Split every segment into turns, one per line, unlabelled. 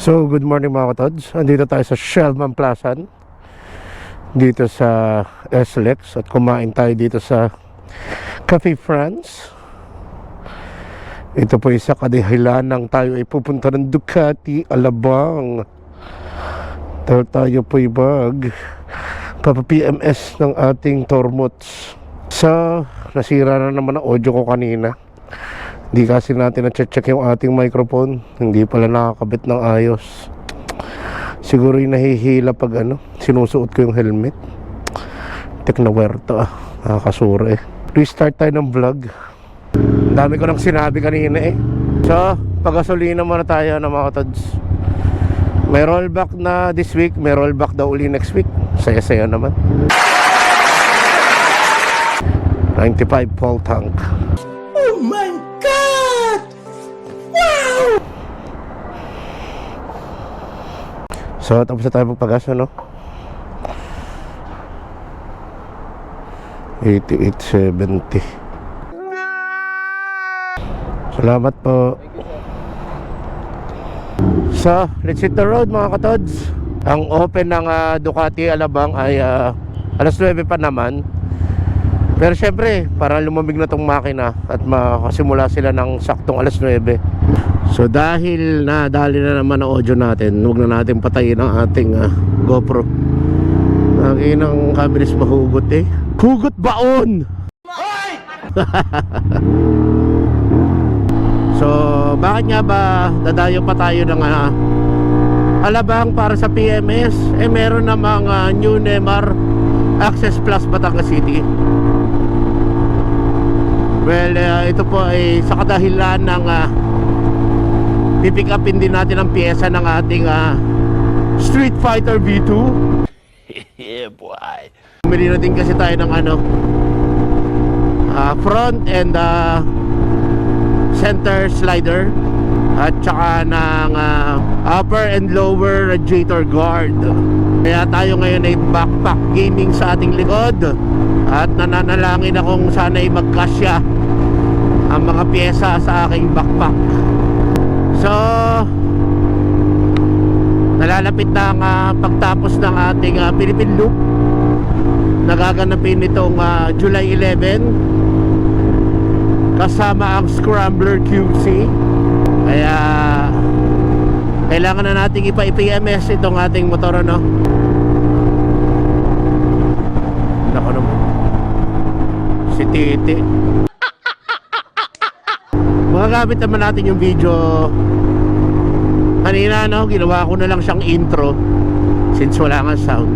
So, good morning mga katods. Andito tayo sa Shellman Plaza, dito sa SLEX, at kumain tayo dito sa Cafe France. Ito po isa kadahilanang tayo ay pupunta ng Ducati Alabang. Tayo po ibag papa-PMS ng ating Tormots. So, nasira na naman ang audio ko kanina. Hindi kasi natin na-check yung ating microphone. Hindi pala nakakabit ng ayos. Siguro yung nahihila pag sinusuot ko yung helmet. Teknawerto nakakasura Restart tayo ng vlog. Dami ko nang sinabi kanina So, pag-gasolina muna tayo mga katods. May rollback na this week. May rollback daw uli next week. Saya-saya naman. 95 full tank.
Oh my God! Wow!
So, tapos na tayo magpagas, 88.70. Salamat po. So, let's hit the road mga katods. Ang open ng Ducati Alabang ay alas 9 pa naman. Pero syempre, para lumamig na tong makina at makasimula sila ng saktong alas 9. So dahil nadali na naman ang audio natin, huwag na natin patayin ang ating GoPro. Lagi ng kabilis mahugot Hugot baon! So bakit nga ba dadayo pa tayo ng Alabang para sa PMS? Meron namang New Nemar Access Plus Batangas City. Well, ito po ay sa kadahilan ng pipick upin din natin ang pyesa ng ating Street Fighter V2.
Yeah, boy.
Bumili na din kasi tayo ng front and center slider at saka ng upper and lower radiator guard. Kaya tayo ngayon ay backpack gaming sa ating likod at nananalangin akong sana'y magkasya ang mga pyesa sa aking backpack. So nalalapit na ang pagtapos ng ating Philippine Loop. Nagaganapin nitong July 11 kasama ang Scrambler QC. Kaya kailangan na nating ipa-PMS itong ating motor Nako naman si Titi. Magagamit naman natin yung video kanina ginawa ko na lang siyang intro since wala nga sound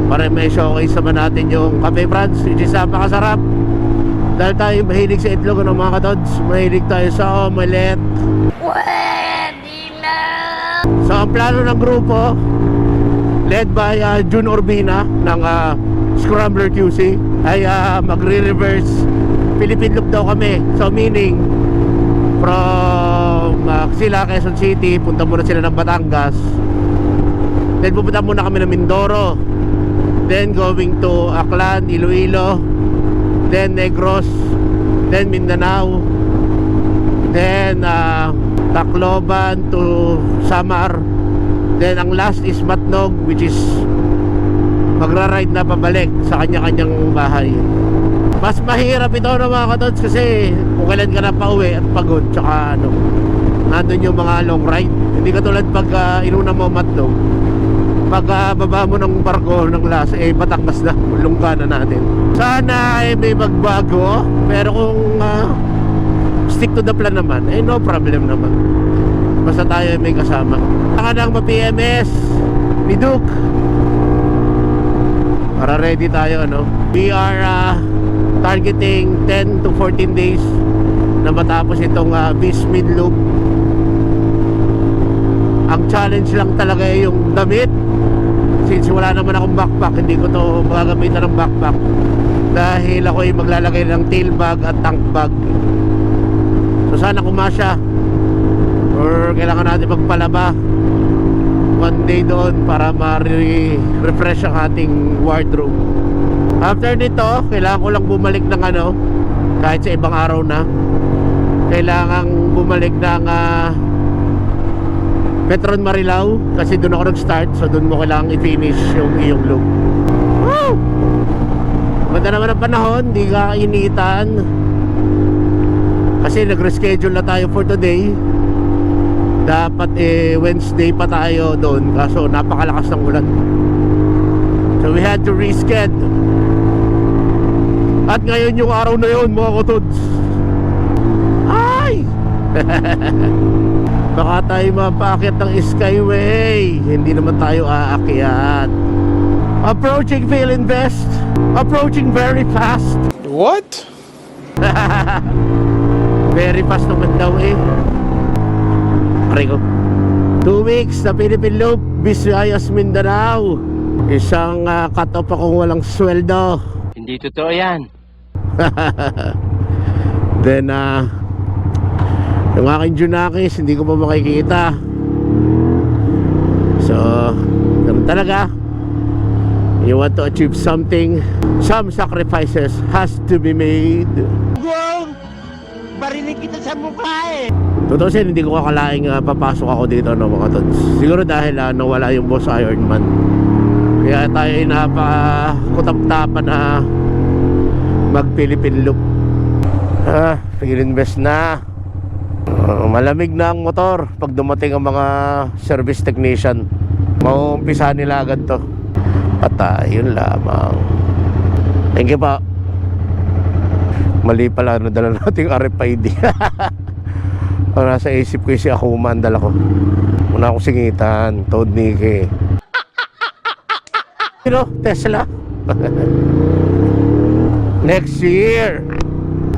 para may showcase naman natin yung Cafe France, which is napakasarap dahil tayo mahilig sa itlog mga katods. Mahilig tayo sa omelette.
Pwede na!
So ang plano ng grupo led by June Urbina ng Scrambler QC ay magre-reverse Philippine Loop daw kami. So meaning from sila Quezon City, punta muna sila ng Batangas, then pupunta muna kami ng Mindoro, then going to Aklan, Iloilo, then Negros, then Mindanao, then Tacloban to Samar, then ang last is Matnog, which is magra-ride na pabalik sa kanya-kanyang bahay. Mas mahirap ito mga katods kasi kung kailan ka na pauwi at pagod, tsaka nandun yung mga long ride. Hindi katulad pag inuna mo Matnog, pag baba mo ng barko ng last Batangas na, lungga na natin. Sana ay may magbago, pero kung stick to the plan naman, no problem naman. Basta tayo ay may kasama. Saka nang ma-PMS ni Duke para ready tayo We are targeting 10 to 14 days na matapos itong Bismid Loop. Ang challenge lang talaga ay yung damit. Since wala naman akong backpack, hindi ko to magagamitan ng backpack dahil ako ay maglalagay ng tail bag at tank bag. So sana kumasya, or kailangan natin magpalaba one day doon para ma-refresh ang ating wardrobe. After nito, kailangan ko lang bumalik ng kahit sa ibang araw na, kailangan bumalik ng Petron Marilao, kasi doon ako nag-start. So doon mo kailangang i-finish yung iyong loop. Woo! Ganda naman ang panahon, di ka initan. Kasi nag-reschedule na tayo for today. Dapat Wednesday pa tayo doon, kaso napakalakas ng ulan. So we had to reschedule. At ngayon yung araw na yun, mga kotods. Ay! Baka tayo mapaakyat ng Skyway. Hindi naman tayo aakyat. Approaching Philinvest. Approaching very fast.
What?
Very fast naman daw eh. Pare ko 2 weeks na Philippine Loop, Visayas, Mindanao. Isang cut-off akong walang sweldo.
Hindi totoo yan.
Then yung aking Junakis hindi ko pa makikita. So ganun talaga. You want to achieve something, some sacrifices has to be made.
Barinig kita sa mukha eh.
Totoo siya, hindi ko akalaing papasok ako dito, no, mga tons. Siguro dahil nawala yung boss Ironman. Kaya tayo ay napakutap-tapan na mag-Philippine Loop. Philinvest na. Malamig na ang motor pag dumating ang mga service technician. Mauumpisa nila agad to. At yun lamang. Thank you pa. Mali pala, nadala natin RFID. Ang nasa isip ko yung si Akuma, ang dala ko. Muna akong singitan, Toad Nike. You know, Tesla. Next year.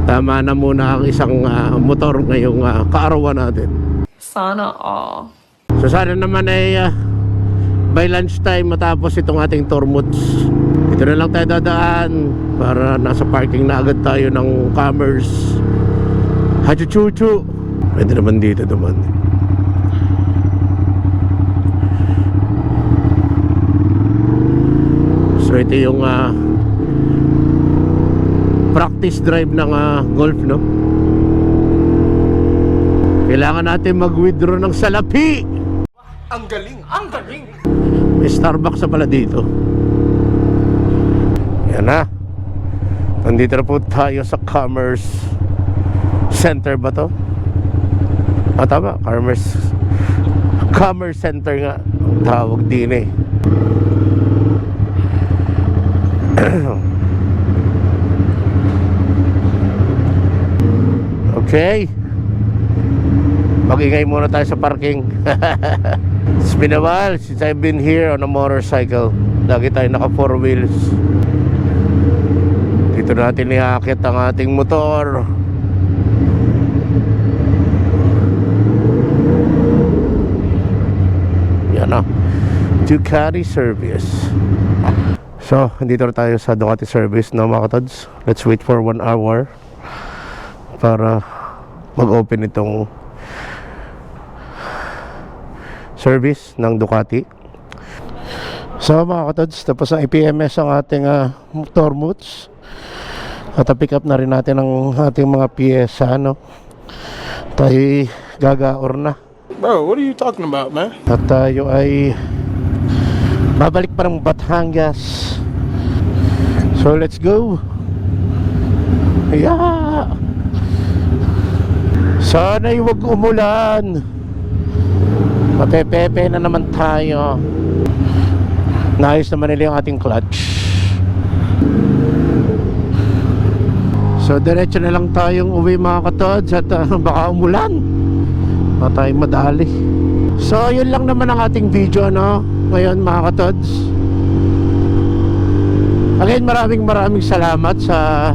Tama na muna ang isang motor ngayong kaarawan natin.
Sana all.
So sana naman ay by lunchtime matapos itong ating Tormuts. Dito na lang tayo dadaan para nasa parking na agad tayo ng Commerce. Hachuchuchu. Pwede naman dito naman. So ito yung practice drive ng golf, no? Kailangan natin mag-withdraw ng salapi.
Ang galing! Ang galing!
May Starbucks na pala dito. Yan na. Nandito na po tayo sa Commerce Center ba to? Tama, Commerce Center nga ang tawag din eh. Okay. Mag-ingay muna tayo sa parking. It's been a while since I've been here on a motorcycle. Lagi tayo naka 4 wheels. Dito natin iakit ang ating motor. Yan na, Ducati service. So, dito na tayo sa Ducati service na mga katods. Let's wait for 1 hour para mag-open itong service ng Ducati. So mga katods, tapos ang IPMS ang ating Tormuts. At pick up na rin natin ang ating mga piyesa, no? Tayo gagaor na.
Bro, what are you talking about, man?
At tayo ay babalik pa ng Batangas. So let's go. Yeah. Sana'y huwag umulan. Mapepepe na naman tayo. Naayos naman nila yung ating clutch. So diretso na lang tayong uwi mga katods. At baka umulan. Baka tayong madali. So yun lang naman ang ating video, no? Ngayon mga katods. Again, maraming salamat sa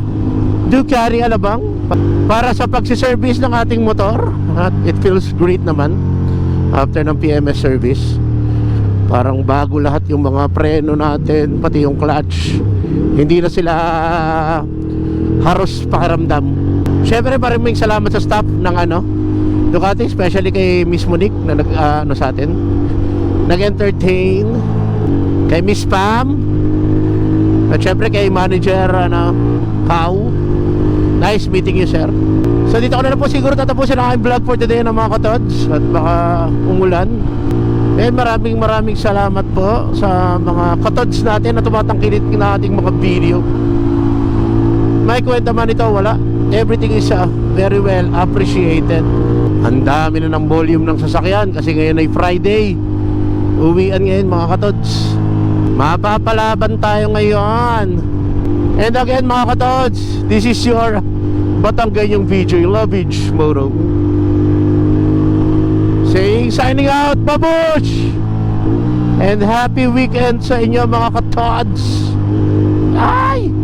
Ducati Alabang para sa pagsiservice ng ating motor. At it feels great naman after ng PMS service. Parang bago lahat yung mga preno natin, pati yung clutch. Hindi na sila haros pakiramdam. Syempre maraming salamat sa staff ng Ducati, especially kay Miss Monique na sa atin, nag-entertain, kay Miss Pam, at syempre kay manager Pau. Nice meeting you, sir. So dito ko na po siguro tatapusin ang aking vlog for today ng mga katods. At baka umulan. And maraming salamat po sa mga katods natin na tumatangkilit na ating mga video. May kwenta man ito, wala. Everything is very well appreciated. Ang dami na ng volume ng sasakyan kasi ngayon ay Friday. Uwian ngayon mga katods. Mapapalaban tayo ngayon. And again mga katods, this is your Batangganyong VJ Lovage Moto saying signing out, babush! And happy weekend sa inyo mga katods. Ay!